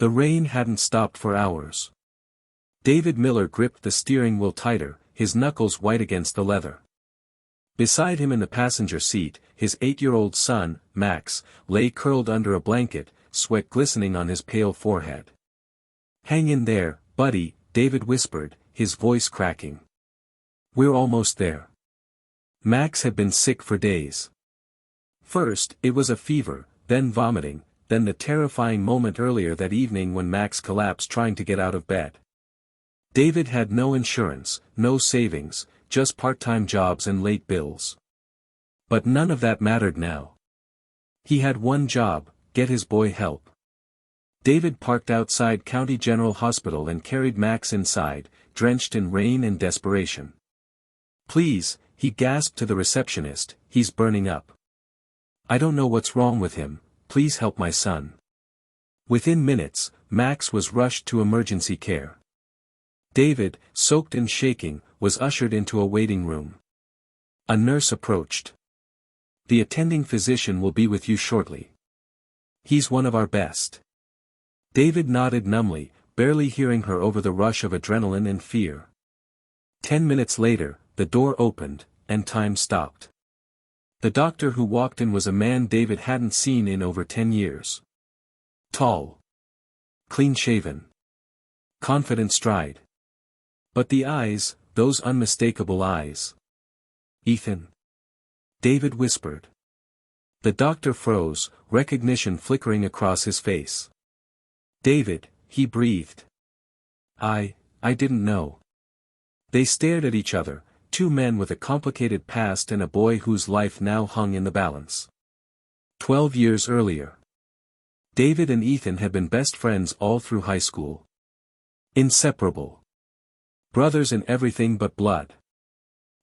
The rain hadn't stopped for hours. David Miller gripped the steering wheel tighter, his knuckles white against the leather. Beside him in the passenger seat, his 8-year-old son, Max, lay curled under a blanket, sweat glistening on his pale forehead. "Hang in there, buddy," David whispered, his voice cracking. "We're almost there." Max had been sick for days. First, it was a fever, then vomiting, then the terrifying moment earlier that evening when Max collapsed trying to get out of bed. David had no insurance, no savings, just part-time jobs and late bills. But none of that mattered now. He had one job: get his boy help. David parked outside County General Hospital and carried Max inside, drenched in rain and desperation. "Please," he gasped to the receptionist, "he's burning up. I don't know what's wrong with him, please help my son." Within minutes, Max was rushed to emergency care. David, soaked and shaking, was ushered into a waiting room. A nurse approached. "The attending physician will be with you shortly. He's one of our best." David nodded numbly, barely hearing her over the rush of adrenaline and fear. 10 minutes later, the door opened, and time stopped. The doctor who walked in was a man David hadn't seen in over 10 years. Tall. Clean-shaven. Confident stride. But the eyes, those unmistakable eyes. "Ethan?" David whispered. The doctor froze, recognition flickering across his face. "David," he breathed. I didn't know." They stared at each other, two men with a complicated past and a boy whose life now hung in the balance. 12 years earlier. David and Ethan had been best friends all through high school. Inseparable. Brothers in everything but blood.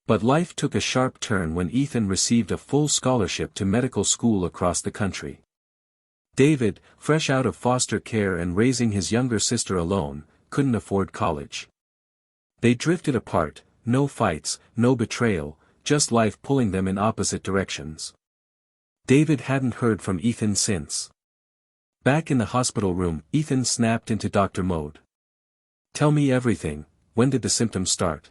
But life took a sharp turn when Ethan received a full scholarship to medical school across the country. David, fresh out of foster care and raising his younger sister alone, couldn't afford college. They drifted apart, no fights, no betrayal, just life pulling them in opposite directions. David hadn't heard from Ethan since. Back in the hospital room, Ethan snapped into doctor mode. "Tell me everything, when did the symptoms start?"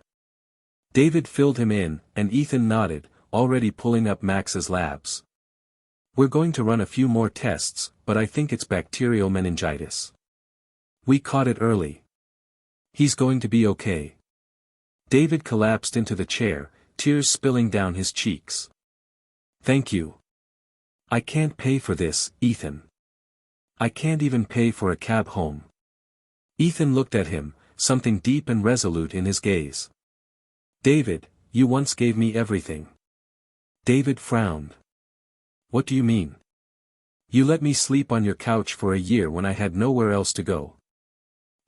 David filled him in, and Ethan nodded, already pulling up Max's labs. "We're going to run a few more tests, but I think it's bacterial meningitis. We caught it early. He's going to be okay." David collapsed into the chair, tears spilling down his cheeks. "Thank you. I can't pay for this, Ethan. I can't even pay for a cab home." Ethan looked at him, something deep and resolute in his gaze. "David, you once gave me everything." David frowned. "What do you mean?" "You let me sleep on your couch for a year when I had nowhere else to go.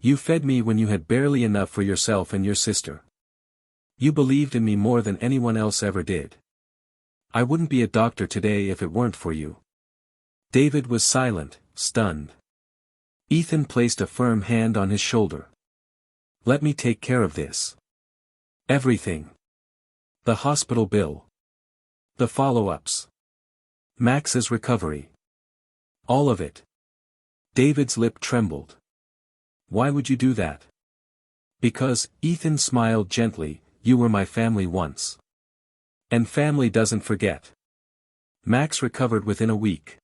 You fed me when you had barely enough for yourself and your sister. You believed in me more than anyone else ever did. I wouldn't be a doctor today if it weren't for you." David was silent, stunned. Ethan placed a firm hand on his shoulder. "Let me take care of this. Everything. The hospital bill. The follow-ups. Max's recovery. All of it." David's lip trembled. "Why would you do that?" "Because," Ethan smiled gently, "you were my family once. And family doesn't forget." Max recovered within a week.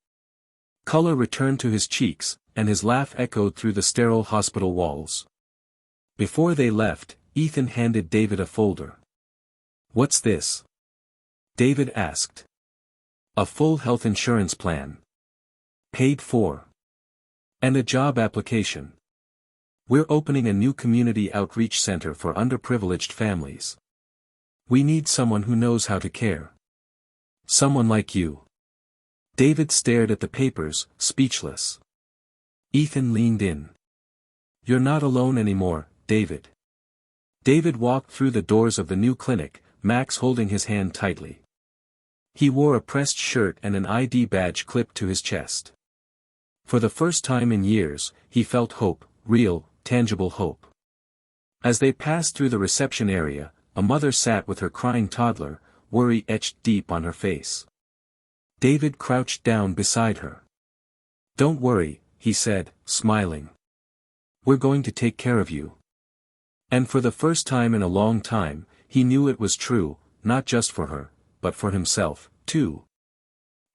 Color returned to his cheeks, and his laugh echoed through the sterile hospital walls. Before they left, Ethan handed David a folder. "What's this?" David asked. "A full health insurance plan. Paid for. And a job application. We're opening a new community outreach center for underprivileged families. We need someone who knows how to care. Someone like you." David stared at the papers, speechless. Ethan leaned in. "You're not alone anymore, David." David walked through the doors of the new clinic, Max holding his hand tightly. He wore a pressed shirt and an ID badge clipped to his chest. For the first time in years, he felt hope, real, tangible hope. As they passed through the reception area, a mother sat with her crying toddler, worry etched deep on her face. David crouched down beside her. "Don't worry," he said, smiling. We're going to take care of you. And for the first time in a long time, he knew it was true, not just for her, but for himself, too.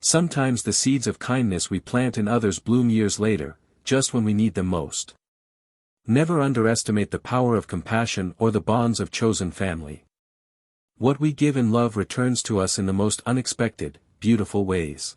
Sometimes the seeds of kindness we plant in others bloom years later, just when we need them most. Never underestimate the power of compassion or the bonds of chosen family. What we give in love returns to us in the most unexpected, beautiful ways.